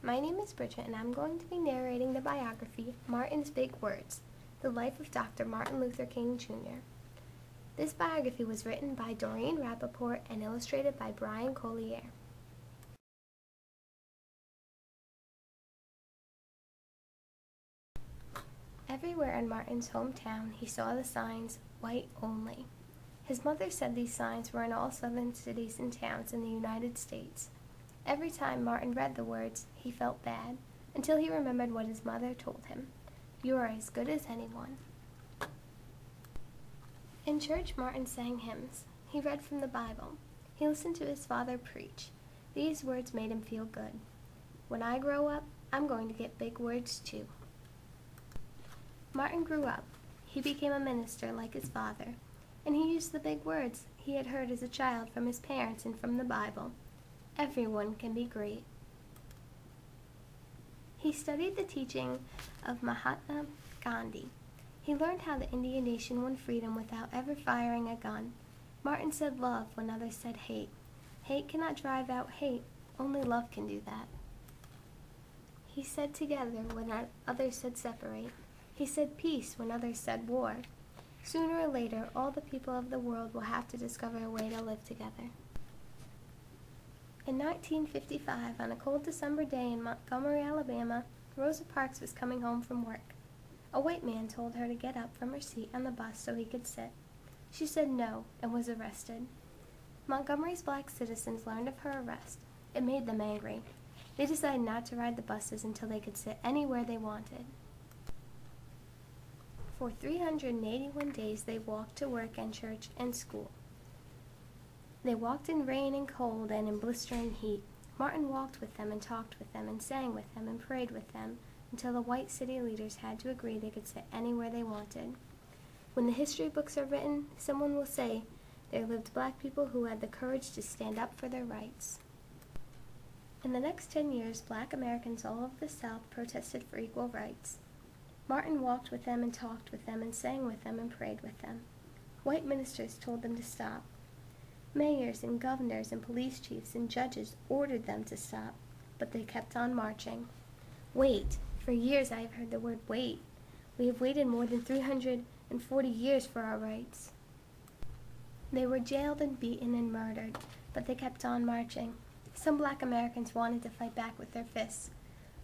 My name is Bridget and I'm going to be narrating the biography, Martin's Big Words, The Life of Dr. Martin Luther King Jr. This biography was written by Doreen Rappaport and illustrated by Brian Collier. Everywhere in Martin's hometown, he saw the signs, "White Only." His mother said these signs were in all southern cities and towns in the United States. Every time Martin read the words, he felt bad, until he remembered what his mother told him. "You are as good as anyone." In church, Martin sang hymns. He read from the Bible. He listened to his father preach. These words made him feel good. "When I grow up, I'm going to get big words too." Martin grew up. He became a minister like his father, and he used the big words he had heard as a child from his parents and from the Bible. Everyone can be great. He studied the teaching of Mahatma Gandhi. He learned how the Indian nation won freedom without ever firing a gun. Martin said love when others said hate. Hate cannot drive out hate. Only love can do that. He said together when others said separate. He said peace when others said war. Sooner or later, all the people of the world will have to discover a way to live together. In 1955, on a cold December day in Montgomery, Alabama, Rosa Parks was coming home from work. A white man told her to get up from her seat on the bus so he could sit. She said no and was arrested. Montgomery's black citizens learned of her arrest. It made them angry. They decided not to ride the buses until they could sit anywhere they wanted. For 381 days they walked to work and church and school. They walked in rain and cold and in blistering heat. Martin walked with them and talked with them and sang with them and prayed with them until the white city leaders had to agree they could sit anywhere they wanted. When the history books are written, someone will say there lived black people who had the courage to stand up for their rights. In the next 10 years, black Americans all over the South protested for equal rights. Martin walked with them and talked with them and sang with them and prayed with them. White ministers told them to stop. Mayors and governors and police chiefs and judges ordered them to stop, but they kept on marching. Wait. For years I have heard the word wait. We have waited more than 340 years for our rights. They were jailed and beaten and murdered, but they kept on marching. Some black Americans wanted to fight back with their fists.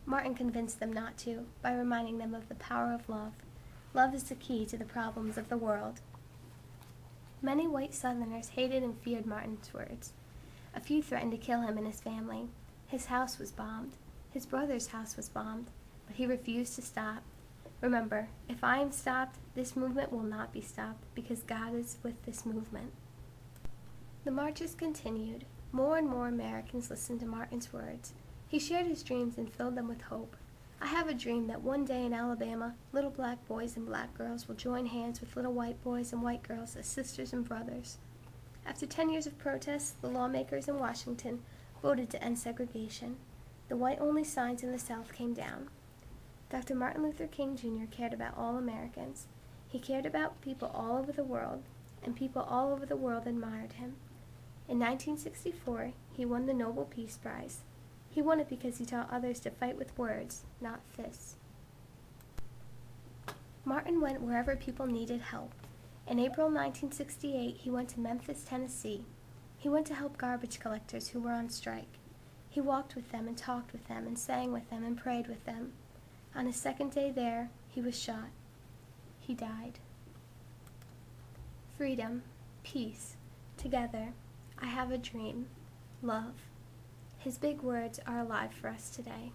Martin convinced them not to, by reminding them of the power of love. Love is the key to the problems of the world. Many white Southerners hated and feared Martin's words. A few threatened to kill him and his family. His house was bombed. His brother's house was bombed, but he refused to stop. Remember, if I am stopped, this movement will not be stopped, because God is with this movement. The marches continued. More and more Americans listened to Martin's words. He shared his dreams and filled them with hope. I have a dream that one day in Alabama, little black boys and black girls will join hands with little white boys and white girls as sisters and brothers. After 10 years of protests, the lawmakers in Washington voted to end segregation. The white-only signs in the South came down. Dr. Martin Luther King Jr. cared about all Americans. He cared about people all over the world, and people all over the world admired him. In 1964, he won the Nobel Peace Prize. He won it because he taught others to fight with words, not fists. Martin went wherever people needed help. In April 1968, he went to Memphis, Tennessee. He went to help garbage collectors who were on strike. He walked with them and talked with them and sang with them and prayed with them. On his second day there, he was shot. He died. Freedom, peace, together, I have a dream, love. His big words are alive for us today.